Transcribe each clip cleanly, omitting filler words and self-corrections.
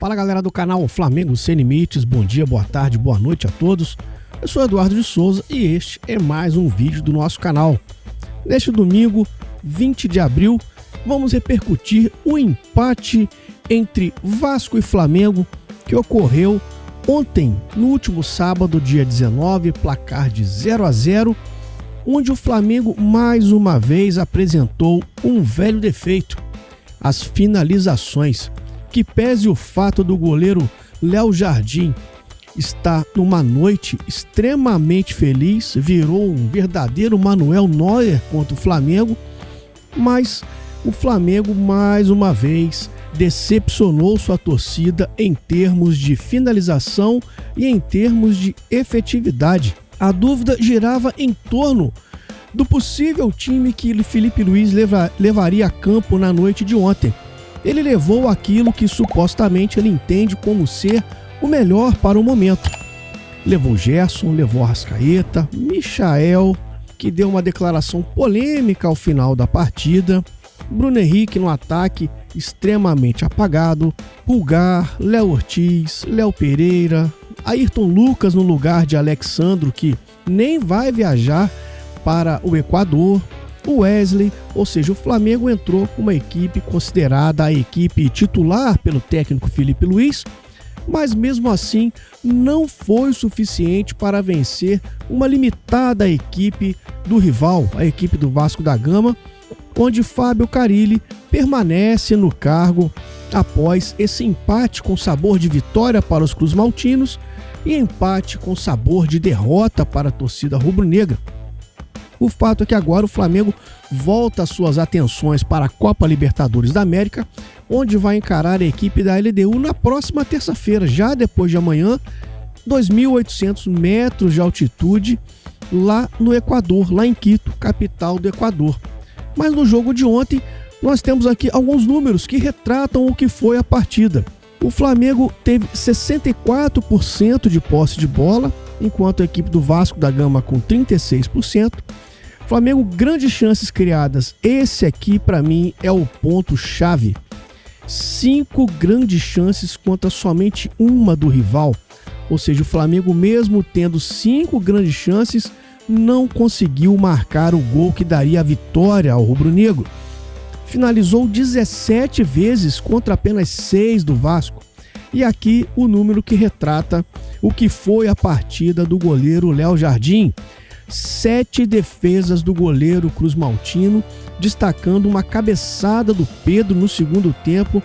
Fala galera do canal Flamengo Sem Limites, bom dia, boa tarde, boa noite a todos. Eu sou Eduardo de Souza e este é mais um vídeo do nosso canal. Neste domingo, 20 de abril, vamos repercutir o empate entre Vasco e Flamengo que ocorreu ontem, no último sábado, dia 19, placar de 0-0, onde o Flamengo mais uma vez apresentou um velho defeito: as finalizações. Que pese o fato do goleiro Léo Jardim estar numa noite extremamente feliz, virou um verdadeiro Manuel Neuer contra o Flamengo, mas o Flamengo mais uma vez decepcionou sua torcida em termos de finalização e em termos de efetividade. A dúvida girava em torno do possível time que Felipe Luiz levaria a campo na noite de ontem. Ele levou aquilo que supostamente ele entende como ser o melhor para o momento. Levou Gerson, levou Arrascaeta, Michael, que deu uma declaração polêmica ao final da partida, Bruno Henrique no ataque extremamente apagado, Pulgar, Léo Ortiz, Léo Pereira, Ayrton Lucas no lugar de Alexandro, que nem vai viajar para o Equador, o Wesley, ou seja, o Flamengo entrou com uma equipe considerada a equipe titular pelo técnico Felipe Luiz, mas mesmo assim não foi suficiente para vencer uma limitada equipe do rival, a equipe do Vasco da Gama, onde Fábio Carille permanece no cargo após esse empate com sabor de vitória para os cruz-maltinos e empate com sabor de derrota para a torcida rubro-negra. O fato é que agora o Flamengo volta suas atenções para a Copa Libertadores da América, onde vai encarar a equipe da LDU na próxima terça-feira, já depois de amanhã, 2.800 metros de altitude, lá no Equador, lá em Quito, capital do Equador. Mas no jogo de ontem, nós temos aqui alguns números que retratam o que foi a partida. O Flamengo teve 64% de posse de bola, enquanto a equipe do Vasco da Gama com 36%. Flamengo, grandes chances criadas. Esse aqui, para mim, é o ponto-chave. 5 grandes chances contra somente uma do rival. Ou seja, o Flamengo, mesmo tendo 5 grandes chances, não conseguiu marcar o gol que daria a vitória ao rubro-negro. Finalizou 17 vezes contra apenas 6 do Vasco. E aqui o número que retrata o que foi a partida do goleiro Léo Jardim. 7 defesas do goleiro cruz-maltino, destacando uma cabeçada do Pedro no segundo tempo,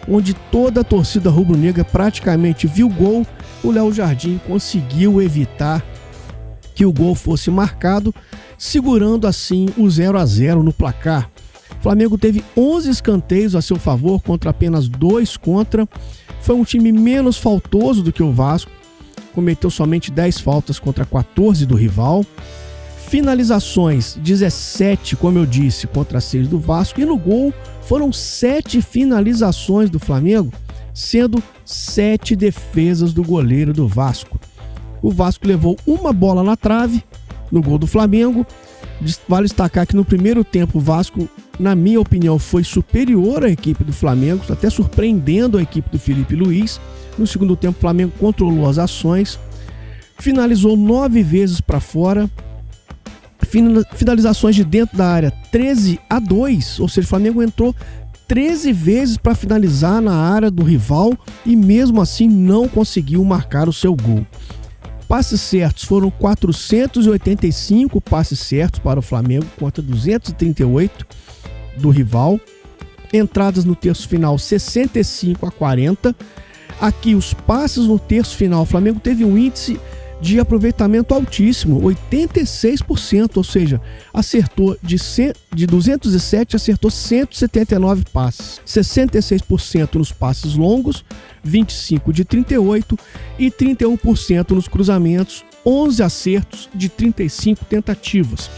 onde toda a torcida rubro-negra praticamente viu o gol. O Léo Jardim conseguiu evitar que o gol fosse marcado, segurando assim o 0-0 no placar. O Flamengo teve 11 escanteios a seu favor contra apenas 2 contra. Foi um time menos faltoso do que o Vasco, cometeu somente 10 faltas contra 14 do rival. Finalizações, 17, como eu disse, contra 6 do Vasco. E no gol foram 7 finalizações do Flamengo, sendo 7 defesas do goleiro do Vasco. O Vasco levou uma bola na trave no gol do Flamengo. Vale destacar que no primeiro tempo o Vasco, na minha opinião, foi superior à equipe do Flamengo, até surpreendendo a equipe do Felipe Luiz. No segundo tempo o Flamengo controlou as ações, finalizou 9 vezes para fora, finalizações de dentro da área 13-2, ou seja, o Flamengo entrou 13 vezes para finalizar na área do rival e mesmo assim não conseguiu marcar o seu gol. Passes certos, foram 485 passes certos para o Flamengo contra 238 do rival. Entradas no terço final 65-40. Aqui os passes no terço final, o Flamengo teve um índice de aproveitamento altíssimo, 86%, ou seja, acertou de 207, acertou 179 passes, 66% nos passes longos, 25% de 38 e 31% nos cruzamentos, 11 acertos de 35 tentativas.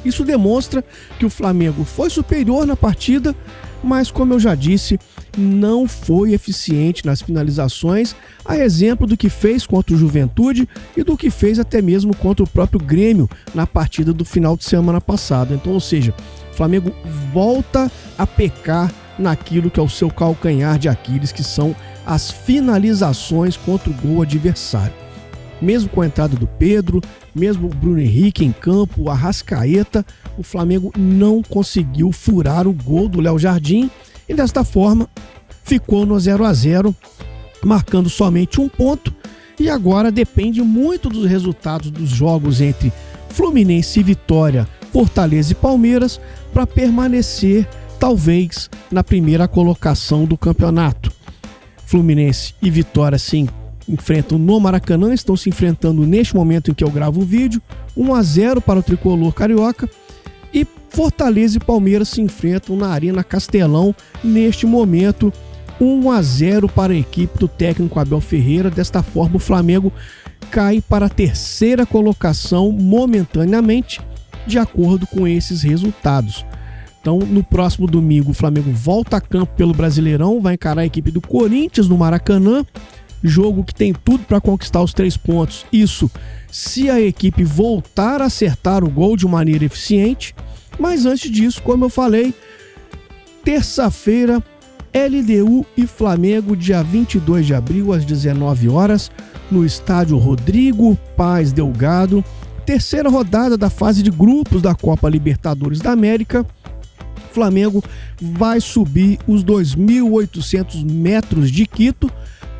Isso demonstra que o Flamengo foi superior na partida, mas como eu já disse, não foi eficiente nas finalizações, a exemplo do que fez contra o Juventude e do que fez até mesmo contra o próprio Grêmio na partida do final de semana passada. Então, ou seja, o Flamengo volta a pecar naquilo que é o seu calcanhar de Aquiles, que são as finalizações contra o gol adversário. Mesmo com a entrada do Pedro, mesmo o Bruno Henrique em campo, o Arrascaeta, o Flamengo não conseguiu furar o gol do Léo Jardim e desta forma ficou no 0-0, marcando somente um ponto, e agora depende muito dos resultados dos jogos entre Fluminense e Vitória, Fortaleza e Palmeiras para permanecer talvez na primeira colocação do campeonato. Fluminense e Vitória se enfrentam no Maracanã, estão se enfrentando neste momento em que eu gravo o vídeo, 1-0 para o tricolor carioca, e Fortaleza e Palmeiras se enfrentam na Arena Castelão neste momento, 1-0 para a equipe do técnico Abel Ferreira. Desta forma, o Flamengo cai para a terceira colocação momentaneamente, de acordo com esses resultados. Então, no próximo domingo, o Flamengo volta a campo pelo Brasileirão, vai encarar a equipe do Corinthians no Maracanã, jogo que tem tudo para conquistar os 3 pontos. Isso se a equipe voltar a acertar o gol de maneira eficiente. Mas antes disso, como eu falei, terça-feira, LDU e Flamengo, dia 22 de abril, às 19 horas, no estádio Rodrigo Paz Delgado, terceira rodada da fase de grupos da Copa Libertadores da América. Flamengo vai subir os 2.800 metros de Quito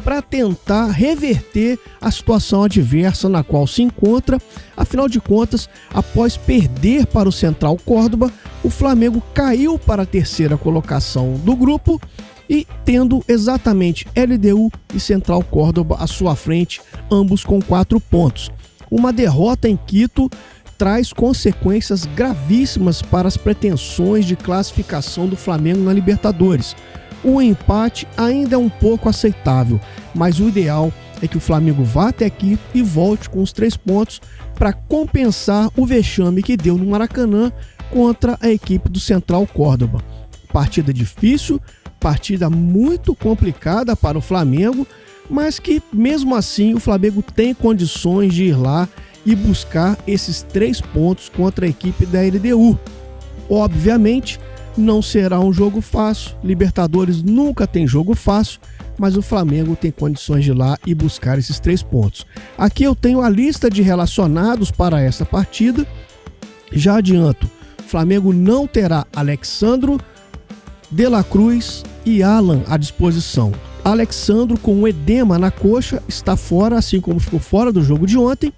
para tentar reverter a situação adversa na qual se encontra. Afinal de contas, após perder para o Central Córdoba, o Flamengo caiu para a terceira colocação do grupo e tendo exatamente LDU e Central Córdoba à sua frente, ambos com 4 pontos. Uma derrota em Quito traz consequências gravíssimas para as pretensões de classificação do Flamengo na Libertadores. O empate ainda é um pouco aceitável, mas o ideal é que o Flamengo vá até aqui e volte com os 3 pontos para compensar o vexame que deu no Maracanã contra a equipe do Central Córdoba. Partida difícil, partida muito complicada para o Flamengo, mas que mesmo assim o Flamengo tem condições de ir lá e buscar esses 3 pontos contra a equipe da LDU. Obviamente, não será um jogo fácil, Libertadores nunca tem jogo fácil, mas o Flamengo tem condições de ir lá e buscar esses 3 pontos. Aqui eu tenho a lista de relacionados para essa partida. Já adianto, o Flamengo não terá Alexandro, De La Cruz e Alan à disposição. Alexandro, com um edema na coxa, está fora, assim como ficou fora do jogo de ontem,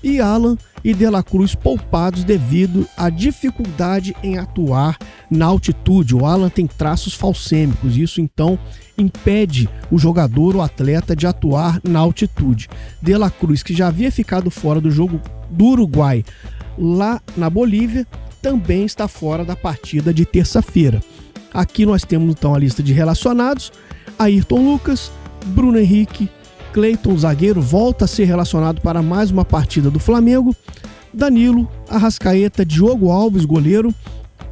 e Alan e De La Cruz poupados devido à dificuldade em atuar na altitude. O Alan tem traços falcêmicos, isso então impede o jogador, o atleta, de atuar na altitude. De La Cruz, que já havia ficado fora do jogo do Uruguai lá na Bolívia, também está fora da partida de terça-feira. Aqui nós temos então a lista de relacionados: Ayrton Lucas, Bruno Henrique, Cleiton, zagueiro, volta a ser relacionado para mais uma partida do Flamengo, Danilo, Arrascaeta, Diogo Alves, goleiro,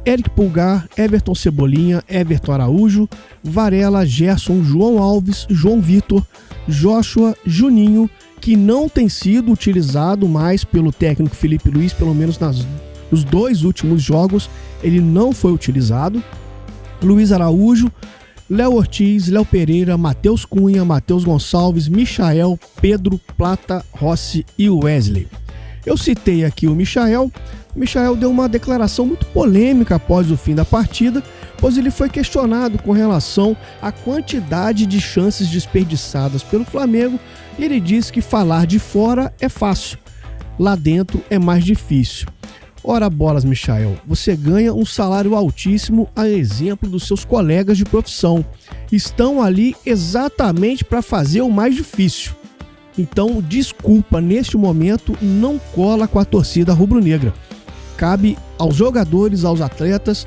Eric Pulgar, Everton Cebolinha, Everton Araújo, Varela, Gerson, João Alves, João Vitor, Joshua, Juninho, que não tem sido utilizado mais pelo técnico Felipe Luiz, pelo menos nos 2 últimos jogos, ele não foi utilizado, Luiz Araújo, Léo Ortiz, Léo Pereira, Matheus Cunha, Matheus Gonçalves, Michael, Pedro, Plata, Rossi e Wesley. Eu citei aqui o Michael. O Michael deu uma declaração muito polêmica após o fim da partida, pois ele foi questionado com relação à quantidade de chances desperdiçadas pelo Flamengo e ele disse que falar de fora é fácil, lá dentro é mais difícil. Ora bolas, Michael, você ganha um salário altíssimo a exemplo dos seus colegas de profissão. Estão ali exatamente para fazer o mais difícil. Então, desculpa, neste momento não cola com a torcida rubro-negra. Cabe aos jogadores, aos atletas,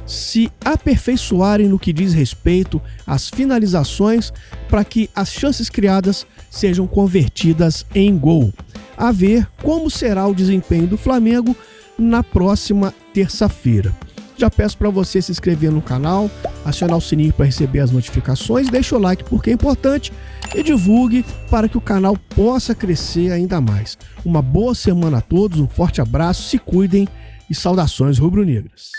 se aperfeiçoarem no que diz respeito às finalizações para que as chances criadas sejam convertidas em gol. A ver como será o desempenho do Flamengo na próxima terça-feira. Já peço para você se inscrever no canal, acionar o sininho para receber as notificações, deixa o like porque é importante e divulgue para que o canal possa crescer ainda mais. Uma boa semana a todos, um forte abraço, se cuidem e saudações rubro-negras.